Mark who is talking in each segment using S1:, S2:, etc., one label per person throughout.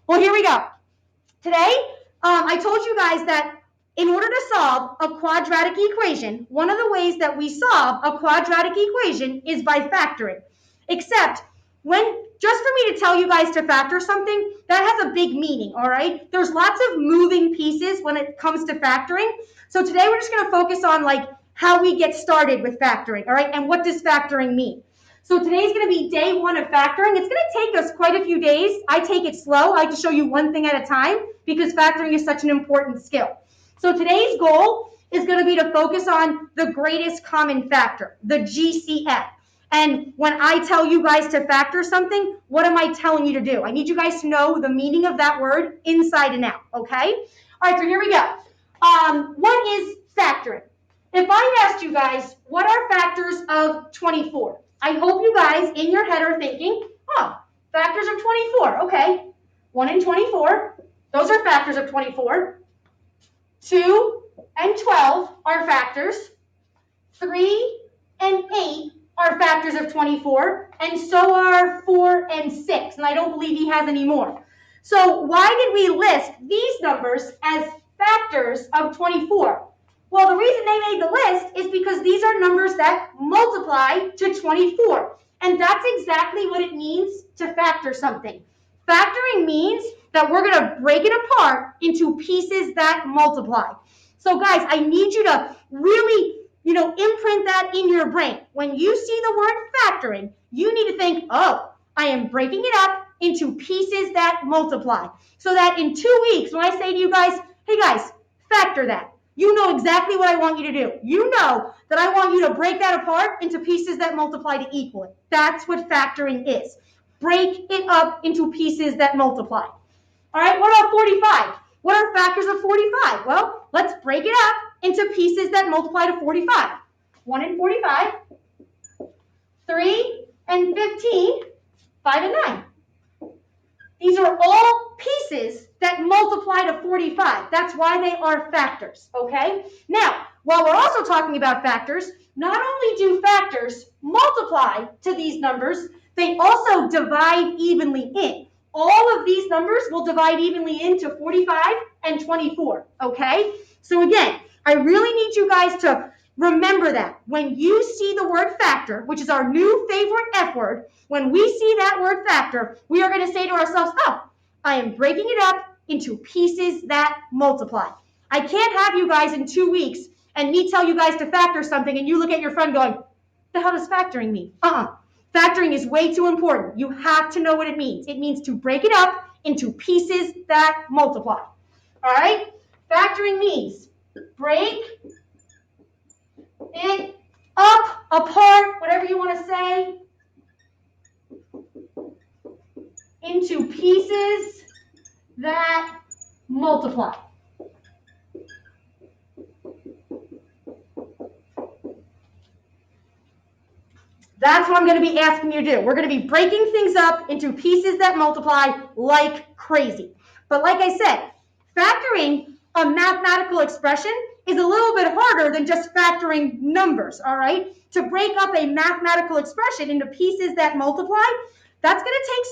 S1: Well, here we go. Today, I told you guys that in order to solve a quadratic equation, one of the ways that we solve a quadratic equation is by factoring. Except just for me to tell you guys to factor something, that has a big meaning, all right? There's lots of moving pieces when it comes to factoring. So today we're just going to focus on like how we get started with factoring, all right? And what does factoring mean? So today's going to be day one of factoring. It's going to take us quite a few days. I take it slow. I like to show you one thing at a time because factoring is such an important skill. So today's goal is going to be to focus on the greatest common factor, the GCF. And when I tell you guys to factor something, what am I telling you to do? I need you guys to know the meaning of that word inside and out, okay? All right, so here we go. What is factoring? If I asked you guys, what are factors of 24? I hope you guys in your head are thinking, oh, factors of 24, okay. 1 and 24, those are factors of 24. 2 and 12 are factors. 3 and 8 are factors of 24, and so are 4 and 6, and I don't believe he has any more. So why did we list these numbers as factors of 24? Well, the reason they made the list is because these are numbers that multiply to 24. And that's exactly what it means to factor something. Factoring means that we're going to break it apart into pieces that multiply. So guys, I need you to really, imprint that in your brain. When you see the word factoring, you need to think, oh, I am breaking it up into pieces that multiply. So that in 2 weeks, when I say to you guys, hey guys, factor that. You know exactly what I want you to do. You know that I want you to break that apart into pieces that multiply to equal it. That's what factoring is. Break it up into pieces that multiply. All right, what about 45? What are factors of 45? Well, let's break it up into pieces that multiply to 45. 1 and 45, 3 and 15, 5 and 9. These are all pieces that multiply to 45. That's why they are factors, okay? Now, while we're also talking about factors, not only do factors multiply to these numbers, they also divide evenly in. All of these numbers will divide evenly into 45 and 24, okay? So again, I really need you guys to remember that. When you see the word factor, which is our new favorite F word, when we see that word factor, we are going to say to ourselves, oh, I am breaking it up into pieces that multiply. I can't have you guys in 2 weeks and me tell you guys to factor something and you look at your friend going, the hell does factoring mean? Factoring is way too important. You have to know what it means. It means to break it up into pieces that multiply. All right? Factoring means break it up, apart, whatever you want to say, into pieces that multiply. That's what I'm going to be asking you to do. We're going to be breaking things up into pieces that multiply like crazy. But like I said, factoring a mathematical expression is a little bit harder than just factoring numbers, all right? To break up a mathematical expression into pieces that multiply, that's going to take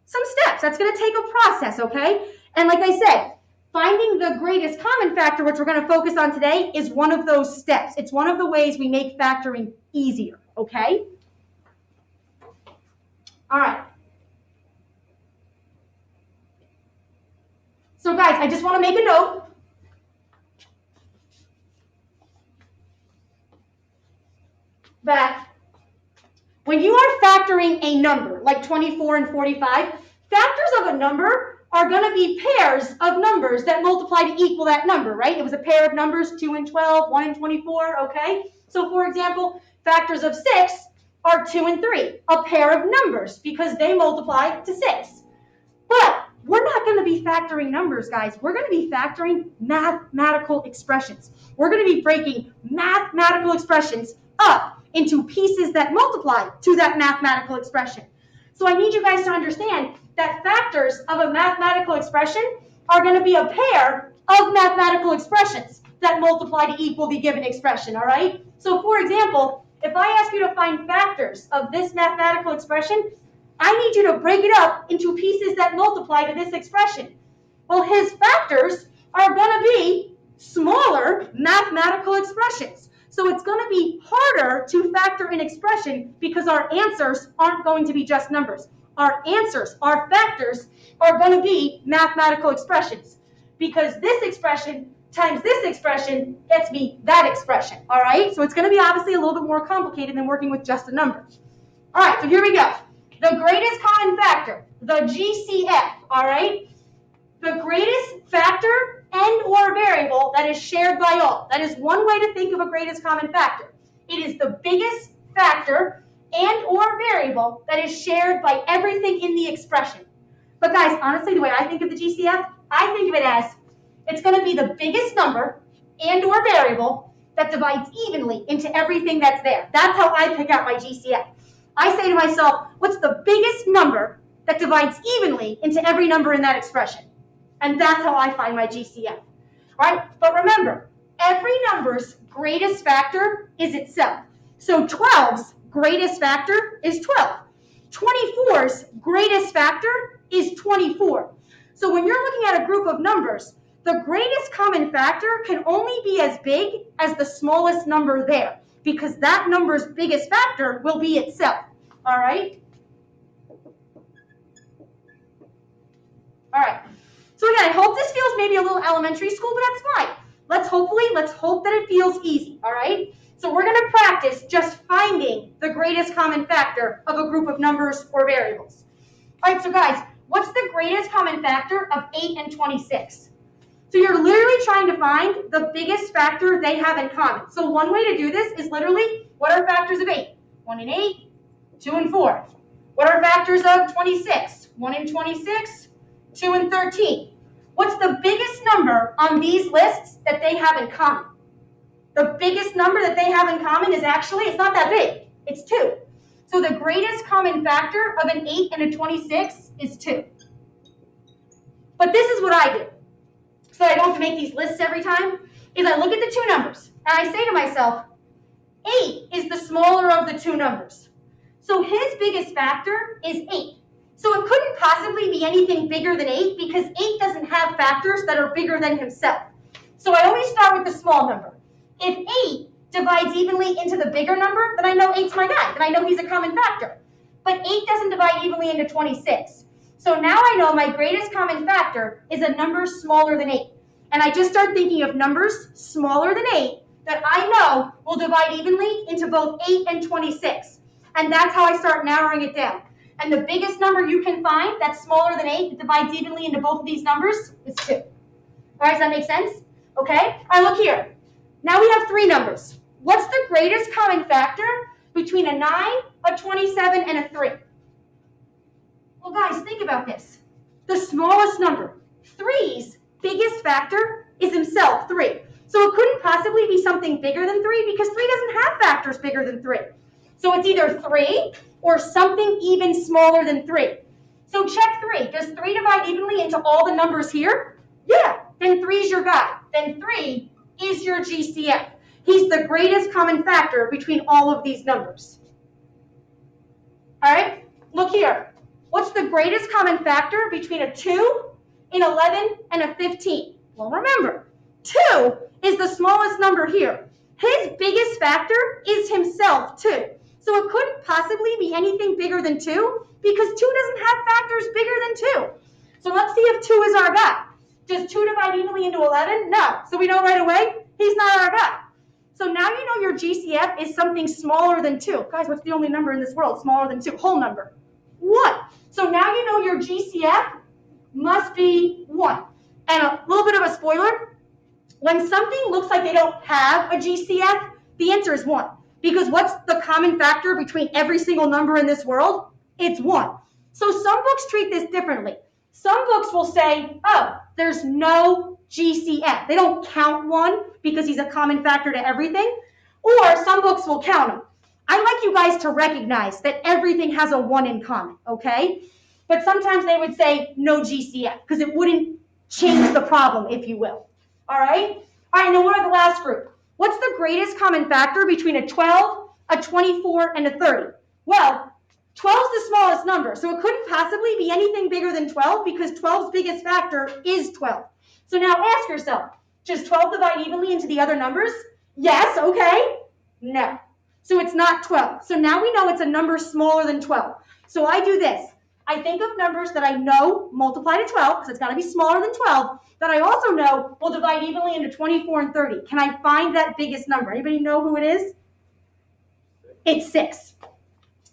S1: some steps. That's going to take a process, okay? And like I said, finding the greatest common factor, which we're going to focus on today, is one of those steps. It's one of the ways we make factoring easier, okay? All right. So guys, I just want to make a note. That when you are factoring a number, like 24 and 45, factors of a number are going to be pairs of numbers that multiply to equal that number, right? It was a pair of numbers, 2 and 12, 1 and 24, okay? So for example, factors of 6 are 2 and 3, a pair of numbers, because they multiply to 6. But we're not going to be factoring numbers, guys. We're going to be factoring mathematical expressions. We're going to be breaking mathematical expressions up into pieces that multiply to that mathematical expression. So I need you guys to understand that factors of a mathematical expression are going to be a pair of mathematical expressions that multiply to equal the given expression, all right? So for example, if I ask you to find factors of this mathematical expression, I need you to break it up into pieces that multiply to this expression. Well, his factors are going to be smaller mathematical expressions. So it's going to be harder to factor an expression because our answers aren't going to be just numbers. Our answers, our factors, are going to be mathematical expressions because this expression times this expression gets me that expression, all right? So it's going to be obviously a little bit more complicated than working with just a number. All right, so here we go. The greatest common factor, the GCF, all right? The greatest factor and or variable that is shared by all. That is one way to think of a greatest common factor. It is the biggest factor and or variable that is shared by everything in the expression. But guys, honestly, the way I think of the GCF, I think of it as it's going to be the biggest number and or variable that divides evenly into everything that's there. That's how I pick out my GCF. I say to myself, what's the biggest number that divides evenly into every number in that expression? And that's how I find my GCF, right? But remember, every number's greatest factor is itself. So 12's greatest factor is 12. 24's greatest factor is 24. So when you're looking at a group of numbers, the greatest common factor can only be as big as the smallest number there because that number's biggest factor will be itself, all right? All right. So again, I hope this feels maybe a little elementary school, but that's fine. Let's hope that it feels easy, all right? So we're going to practice just finding the greatest common factor of a group of numbers or variables. All right, so guys, what's the greatest common factor of 8 and 26? So you're literally trying to find the biggest factor they have in common. So one way to do this is literally, what are factors of 8? 1 and 8, 2 and 4. What are factors of 26? 1 and 26, 2 and 13. What's the biggest number on these lists that they have in common? The biggest number that they have in common is actually, it's not that big, it's 2. So the greatest common factor of an 8 and a 26 is 2. But this is what I do, so I don't have to make these lists every time, is I look at the two numbers, and I say to myself, 8 is the smaller of the two numbers. So his biggest factor is 8. So it couldn't possibly be anything bigger than 8 because 8 doesn't have factors that are bigger than himself. So I always start with the small number. If 8 divides evenly into the bigger number, then I know 8's my guy. Then I know he's a common factor. But 8 doesn't divide evenly into 26. So now I know my greatest common factor is a number smaller than 8. And I just start thinking of numbers smaller than 8 that I know will divide evenly into both 8 and 26. And that's how I start narrowing it down. And the biggest number you can find that's smaller than 8 that divides evenly into both of these numbers is 2. All right, does that make sense? Okay? All right, look here. Now we have 3 numbers. What's the greatest common factor between a 9, a 27, and a 3? Well, guys, think about this. The smallest number, 3's biggest factor is himself, 3. So it couldn't possibly be something bigger than 3 because 3 doesn't have factors bigger than 3. So it's either 3 or something even smaller than 3. So check 3. Does 3 divide evenly into all the numbers here? Yeah, then 3's your guy. Then 3 is your GCF. He's the greatest common factor between all of these numbers. All right, look here. What's the greatest common factor between a 2, an 11, and a 15? Well, remember, 2 is the smallest number here. His biggest factor is himself, too. So it couldn't possibly be anything bigger than 2 because 2 doesn't have factors bigger than 2. So let's see if 2 is our guy. Does 2 divide evenly into 11? No. So we know right away he's not our guy. So now you know your GCF is something smaller than 2. Guys, what's the only number in this world smaller than 2? Whole number. 1. So now you know your GCF must be 1. And a little bit of a spoiler, when something looks like they don't have a GCF, the answer is 1. Because what's the common factor between every single number in this world? It's 1. So some books treat this differently. Some books will say, oh, there's no GCF. They don't count 1 because he's a common factor to everything. Or some books will count him. I like you guys to recognize that everything has a 1 in common, okay? But sometimes they would say no GCF because it wouldn't change the problem, if you will. All right? All right, and then what are the last group? What's the greatest common factor between a 12, a 24, and a 30? Well, 12 is the smallest number, so it couldn't possibly be anything bigger than 12 because 12's biggest factor is 12. So now ask yourself, does 12 divide evenly into the other numbers? Yes, okay. No. So it's not 12. So now we know it's a number smaller than 12. So I do this. I think of numbers that I know multiply to 12, because it's got to be smaller than 12, that I also know will divide evenly into 24 and 30. Can I find that biggest number? Anybody know who it is? It's 6.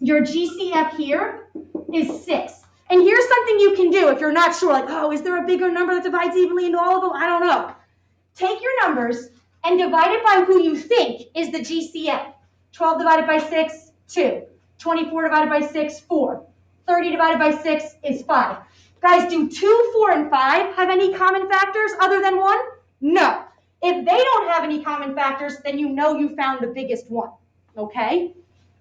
S1: Your GCF here is 6. And here's something you can do if you're not sure, like, oh, is there a bigger number that divides evenly into all of them? I don't know. Take your numbers and divide it by who you think is the GCF. 12 divided by 6, 2. 24 divided by 6, 4. 30 divided by 6 is 5. Guys, do 2, 4, and 5 have any common factors other than 1? No. If they don't have any common factors, then you know you found the biggest one. Okay?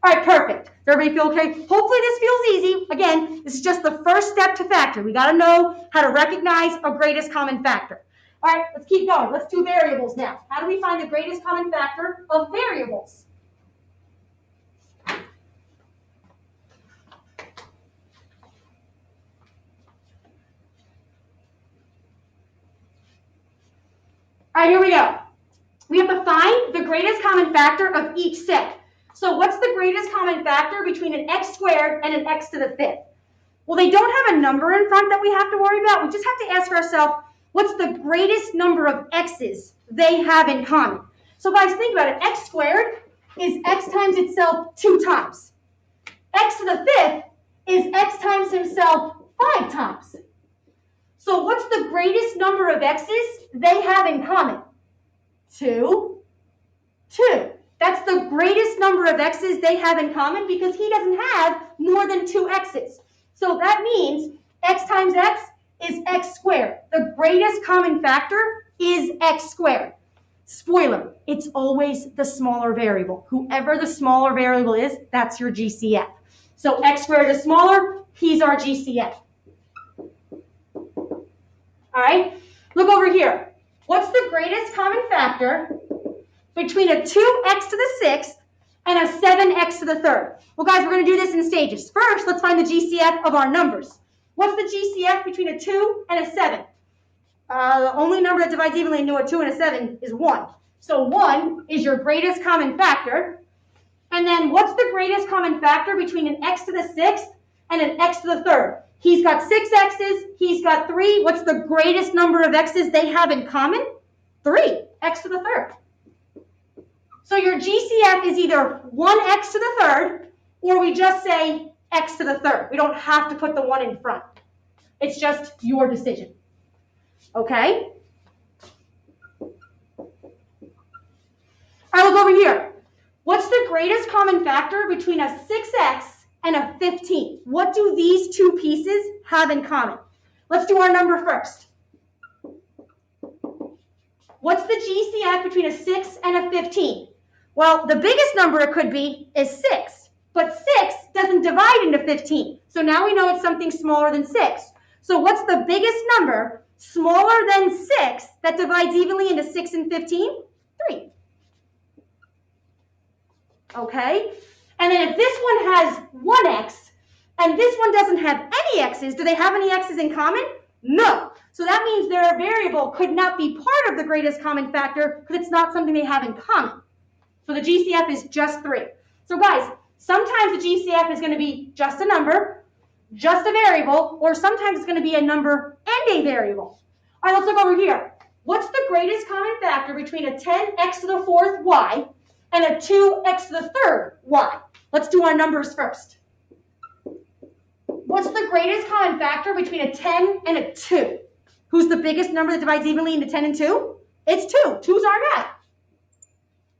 S1: All right, perfect. Does everybody feel okay? Hopefully this feels easy. Again, this is just the first step to factor. We got to know how to recognize a greatest common factor. All right, let's keep going. Let's do variables now. How do we find the greatest common factor of variables? All right, here we go. We have to find the greatest common factor of each set. So what's the greatest common factor between an x squared and an x to the 5th? Well, they don't have a number in front that we have to worry about. We just have to ask ourselves, what's the greatest number of x's they have in common? So guys, think about it. X squared is x times itself 2 times. X to the 5th is x times himself 5 times. So what's the greatest number of x's they have in common? 2, 2. That's the greatest number of x's they have in common because he doesn't have more than 2 x's. So that means x times x is x squared. The greatest common factor is x squared. Spoiler, it's always the smaller variable. Whoever the smaller variable is, that's your GCF. So x squared is smaller, he's our GCF. All right, look over here. What's the greatest common factor between a 2x to the 6th and a 7x to the 3rd? Well, guys, we're going to do this in stages. First, let's find the GCF of our numbers. What's the GCF between a 2 and a 7? The only number that divides evenly into a 2 and a 7 is 1. So 1 is your greatest common factor. And then what's the greatest common factor between an x to the 6th and an x to the 3rd? He's got 6 x's, he's got 3. What's the greatest number of x's they have in common? 3, x to the 3rd. So your GCF is either 1x to the 3rd, or we just say x to the 3rd. We don't have to put the 1 in front. It's just your decision. Okay? All right, look over here. What's the greatest common factor between a 6x and a 15? What do these two pieces have in common? Let's do our number first. What's the GCF between a 6 and a 15? Well, the biggest number it could be is 6, but 6 doesn't divide into 15. So now we know it's something smaller than 6. So what's the biggest number smaller than 6 that divides evenly into 6 and 15? 3. Okay? And then if this one has 1x and this one doesn't have any x's, do they have any x's in common? No. So that means their variable could not be part of the greatest common factor because it's not something they have in common. So the GCF is just 3. So guys, sometimes the GCF is going to be just a number, just a variable, or sometimes it's going to be a number and a variable. All right, let's look over here. What's the greatest common factor between a 10x to the 4th y and a 2x to the 3rd y? Let's do our numbers first. What's the greatest common factor between a 10 and a 2? Who's the biggest number that divides evenly into 10 and 2? It's 2. 2's our guy.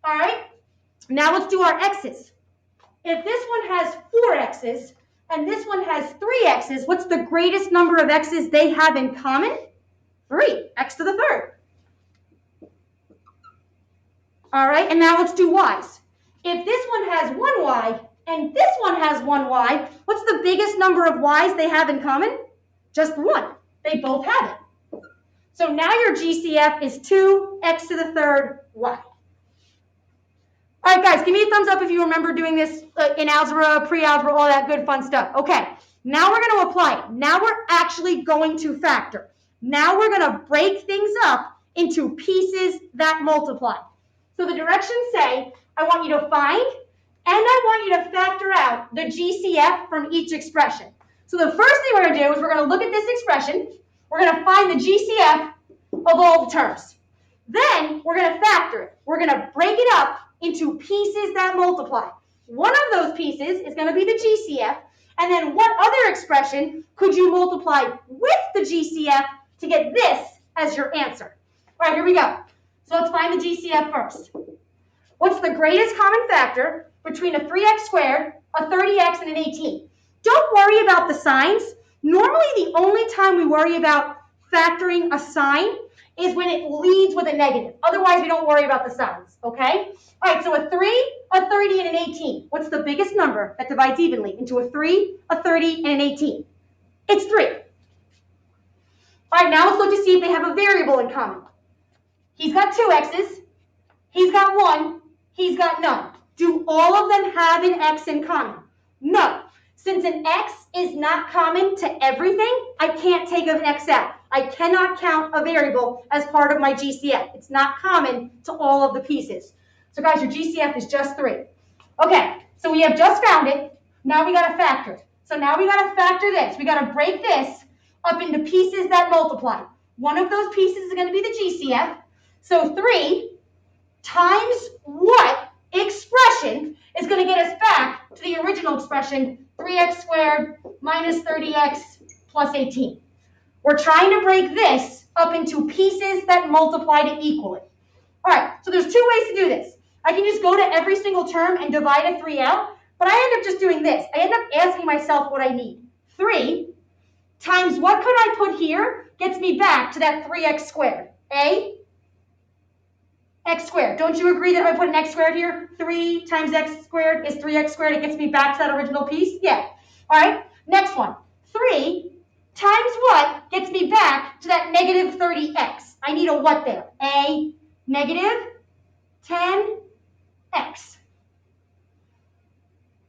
S1: All right, now let's do our x's. If this one has 4 x's and this one has 3 x's, what's the greatest number of x's they have in common? 3, x to the 3rd. All right, and now let's do y's. If this one has 1 y and this one has 1 y, what's the biggest number of y's they have in common? Just 1. They both have it. So now your GCF is 2x to the 3rd y. All right, guys, give me a thumbs up if you remember doing this in algebra, pre-algebra, all that good fun stuff. Okay, now we're going to apply it. Now we're actually going to factor. Now we're going to break things up into pieces that multiply. So the directions say, I want you to find and I want you to factor out the GCF from each expression. So the first thing we're going to do is we're going to look at this expression. We're going to find the GCF of all the terms. Then we're going to factor it. We're going to break it up into pieces that multiply. One of those pieces is going to be the GCF, and then what other expression could you multiply with the GCF to get this as your answer? All right, here we go. So let's find the GCF first. What's the greatest common factor between a 3x squared, a 30x, and an 18? Don't worry about the signs. Normally, the only time we worry about factoring a sign is when it leads with a negative. Otherwise, we don't worry about the signs, okay? All right, so a 3, a 30, and an 18. What's the biggest number that divides evenly into a 3, a 30, and an 18? It's 3. All right, now let's look to see if they have a variable in common. He's got 2 x's. He's got 1. He's got none. Do all of them have an x in common? No. Since an x is not common to everything, I can't take an x out. I cannot count a variable as part of my GCF. It's not common to all of the pieces. So guys, your GCF is just 3. Okay, so we have just found it. Now we got to factor it. So now we got to factor this. We got to break this up into pieces that multiply. One of those pieces is going to be the GCF. So 3 times what expression is going to get us back to the original expression, 3x squared minus 30x plus 18. We're trying to break this up into pieces that multiply to equal it. All right, so there's 2 ways to do this. I can just go to every single term and divide a 3 out, but I end up just doing this. I end up asking myself what I need. 3 times what could I put here gets me back to that 3x squared. X squared. Don't you agree that if I put an x squared here, 3 times x squared is 3x squared? It gets me back to that original piece? Yeah. All right, next one. 3 times what gets me back to that negative 30x? I need a what there? A negative 10x.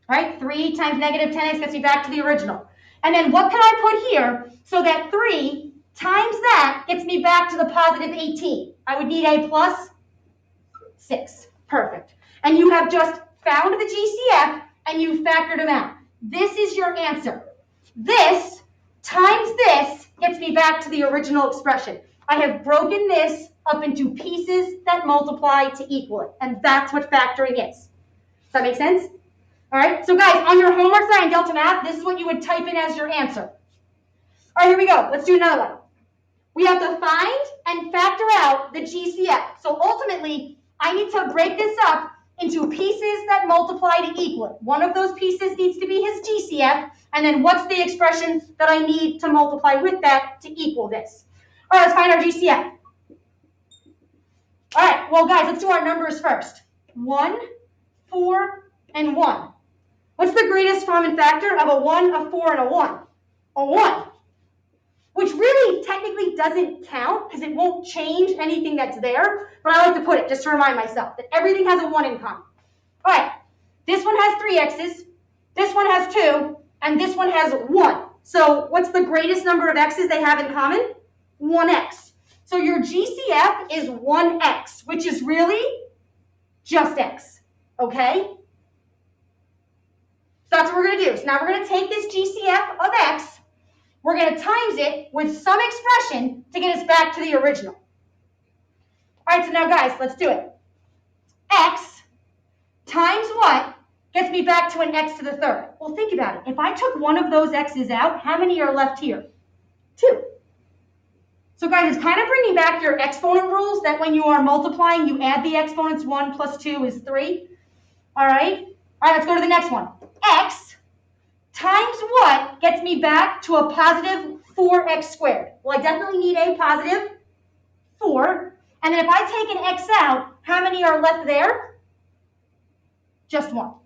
S1: All right, 3 times negative 10x gets me back to the original. And then what can I put here so that 3 times that gets me back to the positive 18? I would need a plus 6. Perfect. And you have just found the GCF and you factored them out. This is your answer. This times this gets me back to the original expression. I have broken this up into pieces that multiply to equal it. And that's what factoring is. Does that make sense? All right. So guys, on your homework side in Delta Math, this is what you would type in as your answer. All right, here we go. Let's do another one. We have to find and factor out the GCF. So ultimately, I need to break this up into pieces that multiply to equal it. One of those pieces needs to be his GCF, and then what's the expression that I need to multiply with that to equal this? All right, let's find our GCF. All right, well, guys, let's do our numbers first. 1, 4, and 1. What's the greatest common factor of a 1, a 4, and a 1? A 1. Which really technically doesn't count because it won't change anything that's there, but I like to put it just to remind myself that everything has a 1 in common. All right, this one has 3 x's, this one has 2, and this one has 1. So what's the greatest number of x's they have in common? 1x. So your GCF is 1x, which is really just x, okay? So that's what we're going to do. So now we're going to take this GCF of x, we're going to times it with some expression to get us back to the original. All right, so now guys, let's do it. X times what gets me back to an x to the third? Well, think about it. If I took one of those x's out, how many are left here? 2. So guys, it's kind of bringing back your exponent rules that when you are multiplying, you add the exponents. 1 plus 2 is 3. All right, let's go to the next one. X times what gets me back to a positive 4x squared? Well, I definitely need a positive 4. And then if I take an x out, how many are left there? Just 1. All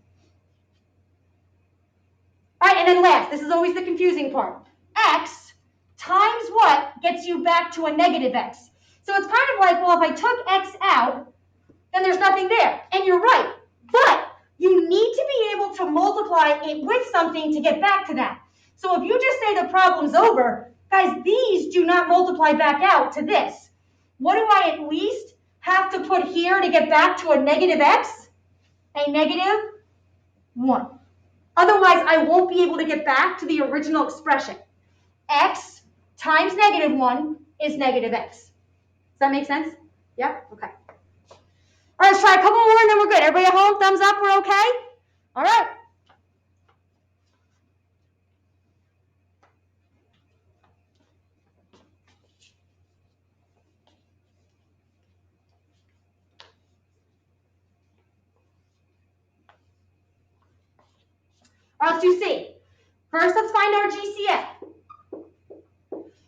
S1: right, and then last, this is always the confusing part. X times what gets you back to a negative x? So it's kind of like, well, if I took x out, then there's nothing there. And you're right. But you need to be able to multiply it with something to get back to that. So if you just say the problem's over, guys, these do not multiply back out to this. What do I at least have to put here to get back to a negative x? A negative 1. Otherwise, I won't be able to get back to the original expression. X times negative 1 is negative x. Does that make sense? Yeah? Okay. All right, let's try a couple more and then we're good. Everybody at home, thumbs up, we're okay? All right. All right, let's do C. First, let's find our GCF.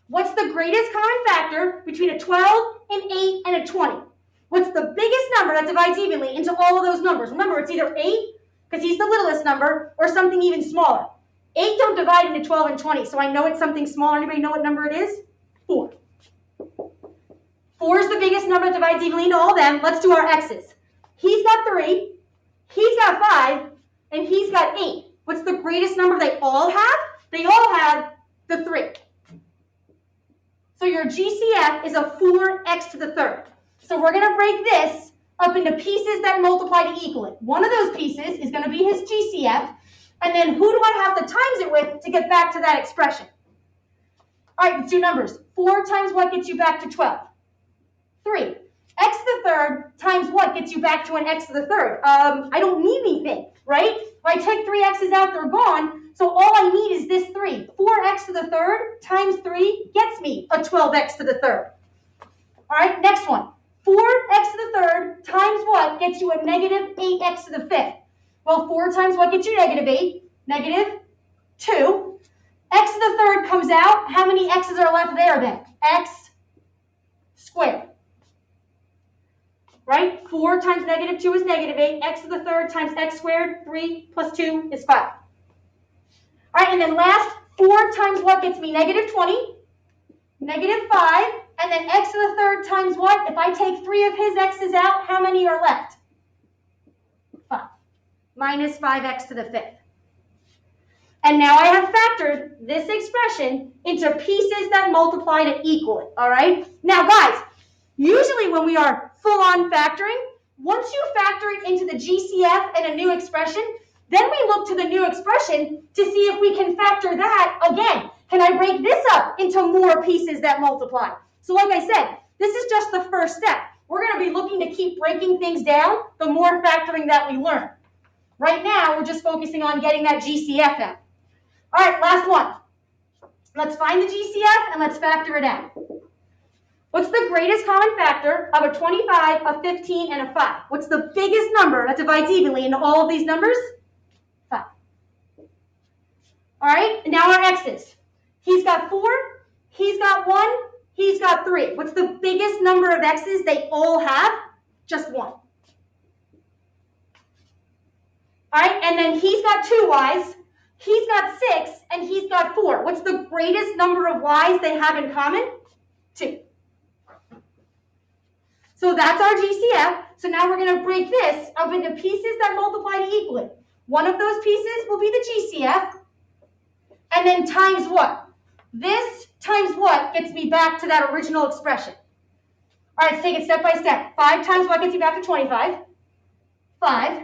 S1: What's the greatest common factor between a 12, an 8, and a 20? What's the biggest number that divides evenly into all of those numbers? Remember, it's either 8, because he's the littlest number, or something even smaller. 8 don't divide into 12 and 20, so I know it's something smaller. Anybody know what number it is? 4. 4 is the biggest number that divides evenly into all of them. Let's do our x's. He's got 3, he's got 5, and he's got 8. What's the greatest number they all have? They all have the 3. So your GCF is a 4x to the third. So we're going to break this up into pieces that multiply to equal it. One of those pieces is going to be his GCF. And then who do I have to times it with to get back to that expression? All right, let's do numbers. 4 times what gets you back to 12? 3. X to the third times what gets you back to an x to the third? I don't need anything, right? If I take 3 x's out, they're gone. So all I need is this 3. 4x to the third times 3 gets me a 12x to the third. All right, next one. 4x to the third times what gets you a negative 8x to the fifth? Well, 4 times what gets you negative 8? Negative 2. X to the third comes out. How many x's are left there then? X squared. Right? 4 times negative 2 is negative 8. X to the third times x squared. 3 plus 2 is 5. All right, and then last, 4 times what gets me negative 20? Negative 5. And then x to the third times what? If I take 3 of his x's out, how many are left? 5. Minus 5x to the fifth. And now I have factored this expression into pieces that multiply to equal it. All right? Now, guys, usually when we are full-on factoring, once you factor it into the GCF and a new expression, then we look to the new expression to see if we can factor that again. Can I break this up into more pieces that multiply? So like I said, this is just the first step. We're going to be looking to keep breaking things down the more factoring that we learn. Right now, we're just focusing on getting that GCF out. All right, last one. Let's find the GCF and let's factor it out. What's the greatest common factor of a 25, a 15, and a 5? What's the biggest number that divides evenly into all of these numbers? 5. All right, and now our x's. He's got 4, he's got 1, he's got 3. What's the biggest number of x's they all have? Just 1. All right, and then he's got 2 y's, he's got 6, and he's got 4. What's the greatest number of y's they have in common? 2. So that's our GCF. So now we're going to break this up into pieces that multiply to equal it. One of those pieces will be the GCF. And then times what? This times what gets me back to that original expression? All right, let's take it step by step. 5 times what gets you back to 25? 5.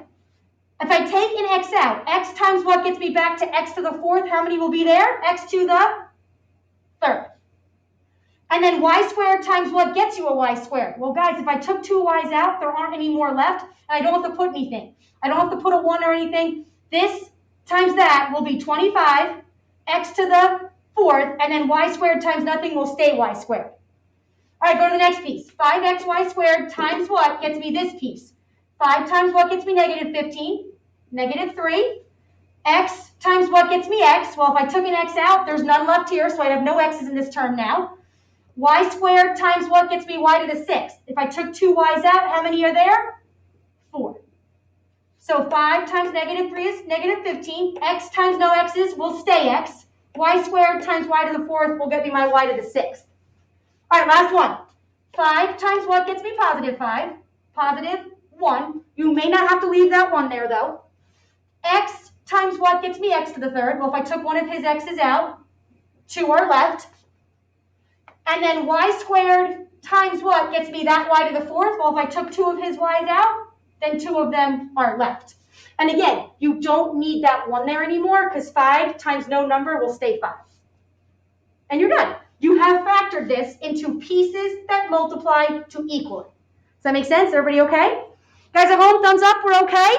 S1: If I take an x out, x times what gets me back to x to the fourth? How many will be there? X to the third. And then y squared times what gets you a y squared? Well, guys, if I took 2 y's out, there aren't any more left, and I don't have to put anything. I don't have to put a 1 or anything. This times that will be 25, x to the fourth, and then y squared times nothing will stay y squared. All right, go to the next piece. 5xy squared times what gets me this piece? 5 times what gets me negative 15? Negative 3. X times what gets me x? Well, if I took an x out, there's none left here, so I have no x's in this term now. Y squared times what gets me y to the sixth? If I took 2 y's out, how many are there? 4. So 5 times negative 3 is negative 15. X times no x's will stay x. Y squared times y to the fourth will get me my y to the sixth. All right, last one. 5 times what gets me positive 5? Positive 1. You may not have to leave that 1 there, though. X times what gets me x to the third? Well, if I took one of his x's out, 2 are left. And then y squared times what gets me that y to the fourth? Well, if I took 2 of his y's out, then 2 of them are left. And again, you don't need that 1 there anymore because 5 times no number will stay 5. And you're done. You have factored this into pieces that multiply to equal it. Does that make sense? Everybody okay? Guys at home, thumbs up, we're okay?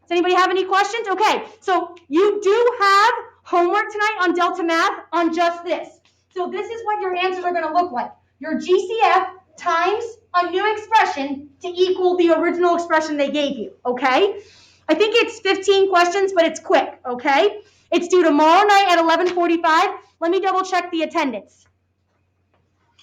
S1: Does anybody have any questions? Okay, so you do have homework tonight on Delta Math on just this. So this is what your answers are going to look like. Your GCF times a new expression to equal the original expression they gave you, okay? I think it's 15 questions, but it's quick, okay? It's due tomorrow night at 11:45. Let me double check the attendance.